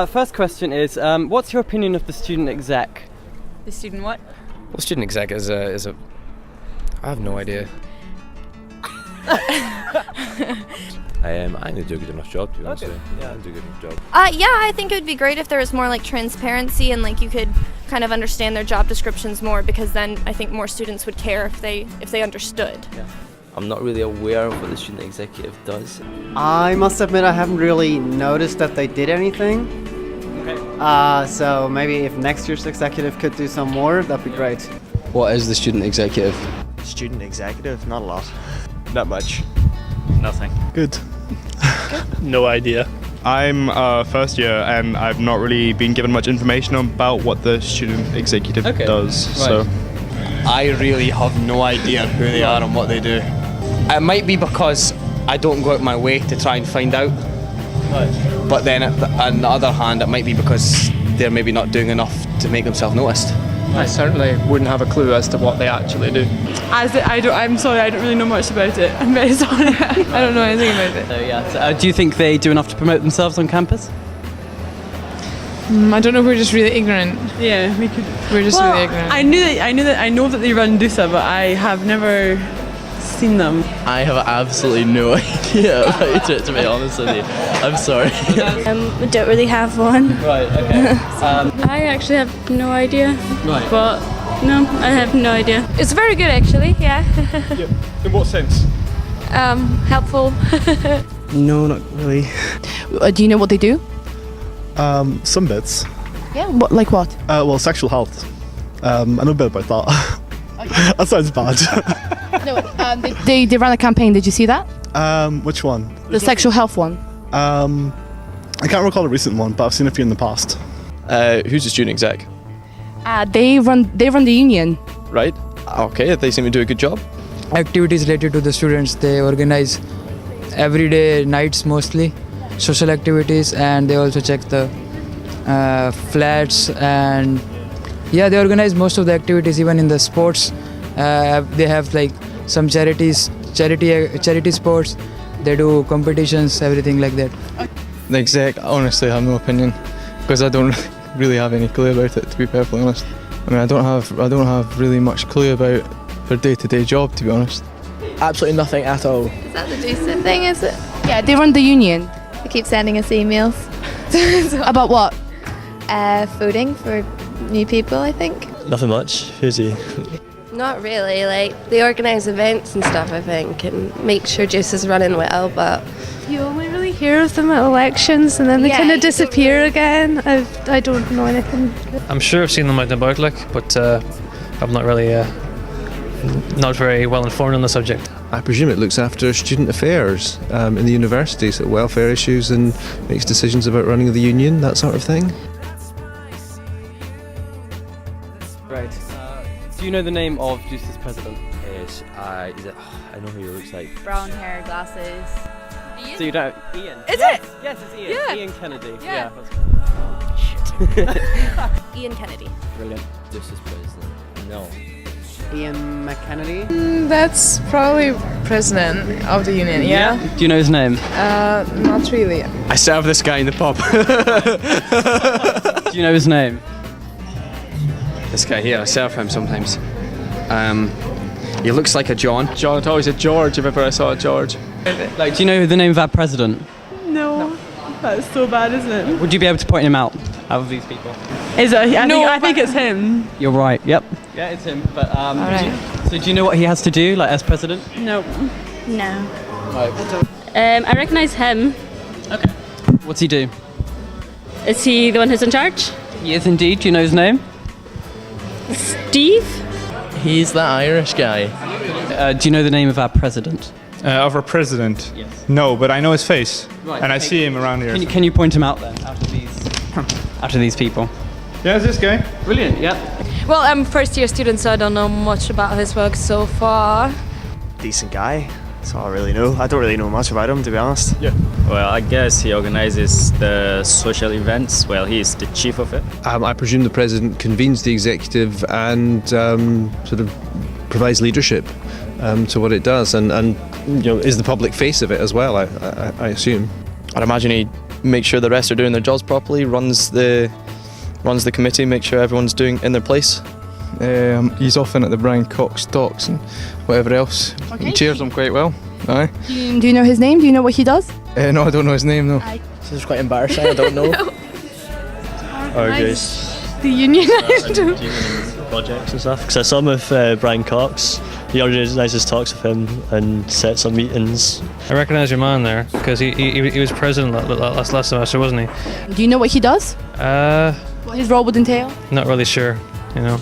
First question is, what's your opinion of the student exec? The student what? Well, student exec is a... I have no idea. I think they do a good enough job, to be honest with you. Yeah, they do a good enough job. Yeah, I think it would be great if there was more like transparency and like you could kind of understand their job descriptions more, because then I think more students would care if they understood. Yeah. I'm not really aware of what the student executive does. I must admit I haven't really noticed that they did anything. Okay. So maybe if next year's executive could do some more, that'd be great. What is the student executive? Student executive? Not a lot. Not much. Nothing. Good. No idea. I'm first year and I've not really been given much information about what the student executive does. Right. So I really have no idea who they are and what they do. It might be because I don't go out my way to try and find out. Right. But then on the other hand, it might be because they're maybe not doing enough to make themselves noticed. I certainly wouldn't have a clue as to what they actually do. I'm sorry, I don't really know much about it. I'm very sorry. I don't know anything about it. So yeah, so, do you think they do enough to promote themselves on campus? I don't know. We're just really ignorant. Yeah, we're just really ignorant. I know that they run DUSA, but I have never seen them. I have absolutely no idea about it, to be honest with you. I'm sorry. We don't really have one. Right. Okay. I actually have no idea. Right. But no, I have no idea. It's very good actually. Yeah. in what sense? Helpful. No, not really. Do you know what they do? Some bits. Yeah. What? Like what? Well, sexual health. I know a bit about that. That sounds bad. No. They ran a campaign. Did you see that? Which one? The sexual health one. I can't recall a recent one, but I've seen a few in the past. Who's the student exec? They run the union. Right. Okay, they seem to do a good job. Activities related to the students, they organize everyday nights mostly, social activities, and they also check the flats, and yeah, they organize most of the activities. Even in the sports, they have like some charity sports. They do competitions, everything like that. The exec, honestly, I have no opinion because I don't really have any clue about it, to be perfectly honest. I mean, I don't have really much clue about their day-to-day job, to be honest. Absolutely nothing at all. Is that the DUSA thing? Is it? Yeah, they run the union. They keep sending us emails. About what? Voting for new people, I think. Nothing much. Who's he? Not really. Like they organise events and stuff, I think, and make sure juice is running well. But you only really hear of them at elections, and then they kind of disappear again. I don't know anything. I'm sure I've seen them out and about, but I'm not really not very well informed on the subject. I presume it looks after student affairs in the university, so welfare issues, and makes decisions about running the union, that sort of thing. Right. Do you know the name of DUSA's president? Yes, I know who he looks like. brown hair, glasses. So you don't. Ian. Is it? Yes, it's Ian. Yeah. Ian Kennedy. Yeah. Ian Kennedy. Brilliant. DUSA's president. No. Ian McKennedy? That's probably president of the union. Yeah. Do you know his name? Not really. I serve this guy in the pub. Do you know his name? This guy here, I serve him sometimes. He looks like a John. John, always a George if ever I saw a George. Like, do you know the name of our president? No. That's so bad, isn't it? Would you be able to point him out of these people? Is it? I think it's him. You're right. Yep. Yeah, it's him. But so do you know what he has to do, like as president? No. No. Right. I recognise him. Okay. What's he do? Is he the one who's in charge? He is indeed. Do you know his name? Steve? He's that Irish guy. Do you know the name of our president? Of our president? Yes. No, but I know his face, Right, and I see him around here. Can you point him out then, out of these people? Yeah, it's this guy. Brilliant. Yep. Well, I'm first year student, so I don't know much about his work so far. Decent guy. That's all I really know. I don't really know much about him, to be honest. Yeah. Well, I guess he organizes the social events. Well, he's the chief of it. I presume the president convenes the executive and sort of provides leadership to what it does, and is the public face of it as well. I assume. I'd imagine he make sure the rest are doing their jobs properly, runs the committee, make sure everyone's doing in their place. He's often at the Brian Cox talks and whatever else. Okay. He chairs them quite well. Aye. Do you know his name? Do you know what he does? No, I don't know his name though. This is quite embarrassing. I don't know. Okay. The union. Projects and stuff. Because I saw him with Brian Cox. He organises talks with him and sets up meetings. I recognise your man there because he was president last semester, wasn't he? Do you know what he does? What his role would entail? Not really sure. You know,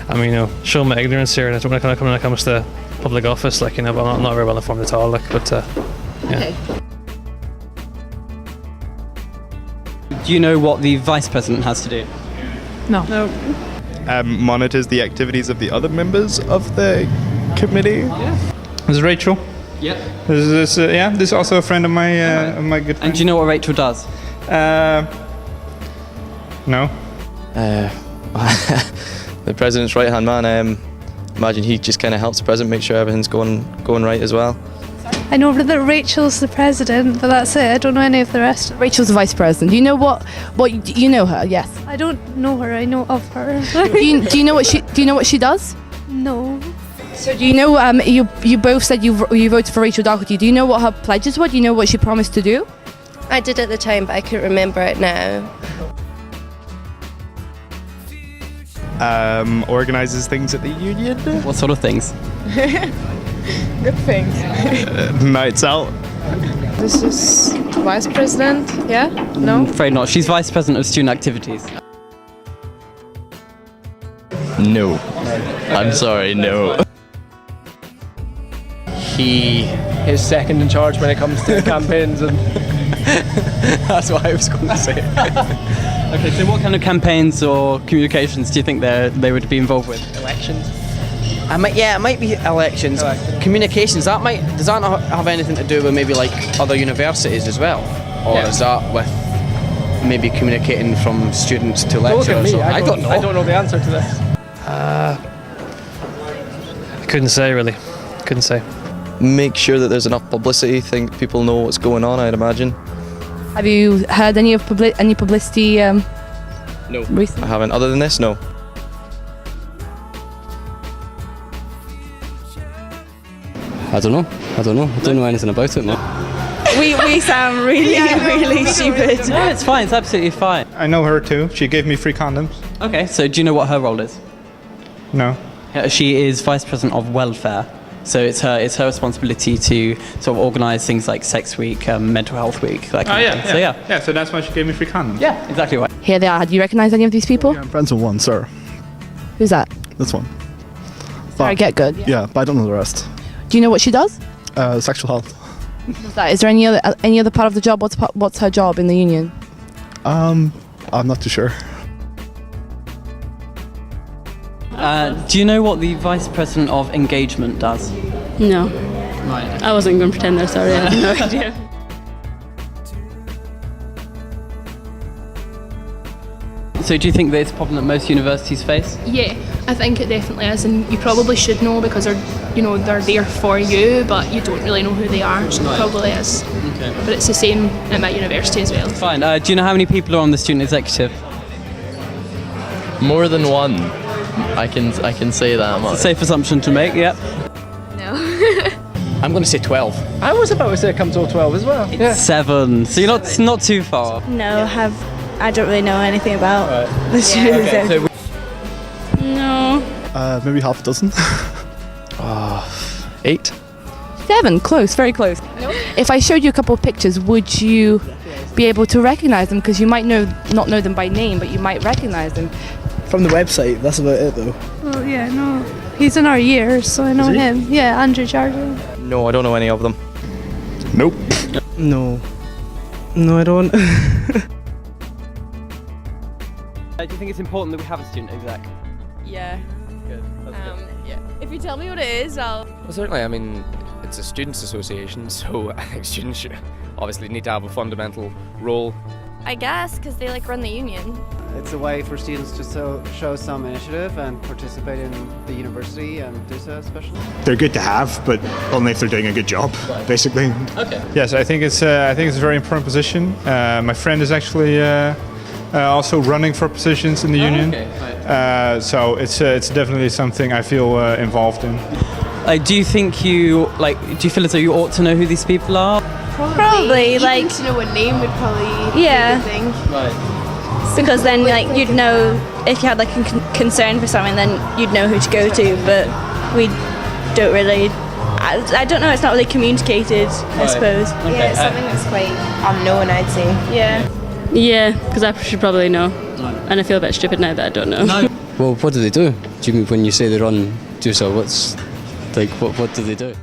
I mean, show my ignorance here. When it comes to public office, like, but I'm not very well informed at all. Like, but yeah. Okay. Do you know what the vice president has to do? No. Monitors the activities of the other members of the committee. This is Rachel. Yep. This is also a friend of my my good friend. And do you know what Rachel does? No. The president's right-hand man. Imagine he just kind of helps the president make sure everything's going right as well. I know that Rachel's the president, but that's it. I don't know any of the rest. Rachel's the vice president. Do you know what you know her? Yes. I don't know her. I know of her. do you know what she does? No. So do you know? You both said you voted for Rachel Doherty. Do you know what her pledges were? Do you know what she promised to do? I did at the time, but I couldn't remember it now. Organises things at the union. What sort of things? Good things. Nights out. This is vice president. Yeah? No? I'm afraid not. She's vice president of student activities. No. I'm sorry, no. He is second in charge when it comes to campaigns, and that's what I was going to say. Okay, so what kind of campaigns or communications do you think they would be involved with? Elections. It might be elections. Communications. Does that not have anything to do with maybe like other universities as well, or is that with maybe communicating from students to lecturers? Look at me. I don't know. I don't know the answer to this. I couldn't say really. Couldn't say. Make sure that there's enough publicity. Think people know what's going on. I'd imagine. Have you heard any publicity? No. Recently? I haven't. Other than this, no. I don't know. I don't know anything about it, man. We sound really stupid. No, it's fine. It's absolutely fine. I know her too. She gave me free condoms. Okay, so do you know what her role is? No. She is vice president of welfare. So it's her responsibility to sort of organise things like Sex Week, Mental Health Week, that kind of thing. So yeah. So that's why she gave me free condoms. Yeah, exactly right. Here they are. Do you recognise any of these people? Yeah, I'm friends with one, sir. Who's that? This one. Sorry, get good. Yeah, but I don't know the rest. Do you know what she does? Sexual health. What's that? Is there any other part of the job? What's her job in the union? I'm not too sure. Do you know what the vice president of engagement does? No. Right. I wasn't going to pretend there, sorry, I have no idea. So do you think that it's a problem that most universities face? Yeah, I think it definitely is, and you probably should know because they're there for you, but you don't really know who they are, so it probably is. Okay. But it's the same at my university as well. Fine. Do you know how many people are on the student executive? More than one. I can say that much. It's a safe assumption to make. Yep. No. I'm going to say 12. I was about to say come to 12 as well. It's 7. So you're not too far. No, I don't really know anything about the students. Okay, No. Maybe half a dozen. 8. 7. Close. Very close. No. If I showed you a couple of pictures, would you be able to recognise them? Because you might not know them by name, but you might recognise them. From the website, that's about it though. Well, yeah, no. He's in our year, so I know him. Yeah, Andrew Jardim. No, I don't know any of them. Nope. No, I don't. Do you think it's important that we have a student exec? Yeah. Good. That's good. Yeah. If you tell me what it is, I'll. Well, certainly. I mean, it's a students' association, so I think students should obviously need to have a fundamental role I guess, because they like run the union. It's a way for students to show some initiative and participate in the university and DUSA especially. They're good to have, but only if they're doing a good job, basically. Okay. Yes, I think it's a very important position. My friend is actually also running for positions in the union. Okay. Right. So it's definitely something I feel involved in. Do you think do you feel as though you ought to know who these people are? Probably Even like to know a name would probably Yeah. be a good thing. Right. because then like you'd know if you had like a concern for something, then you'd know who to go to. But we don't really. I don't know. It's not really communicated. I suppose. Yeah, it's something that's quite unknown, I'd say. Yeah. Yeah, because I should probably know. And I feel a bit stupid now that I don't know. Well, what do they do? Do you mean when you say they run DUSA, what do they do?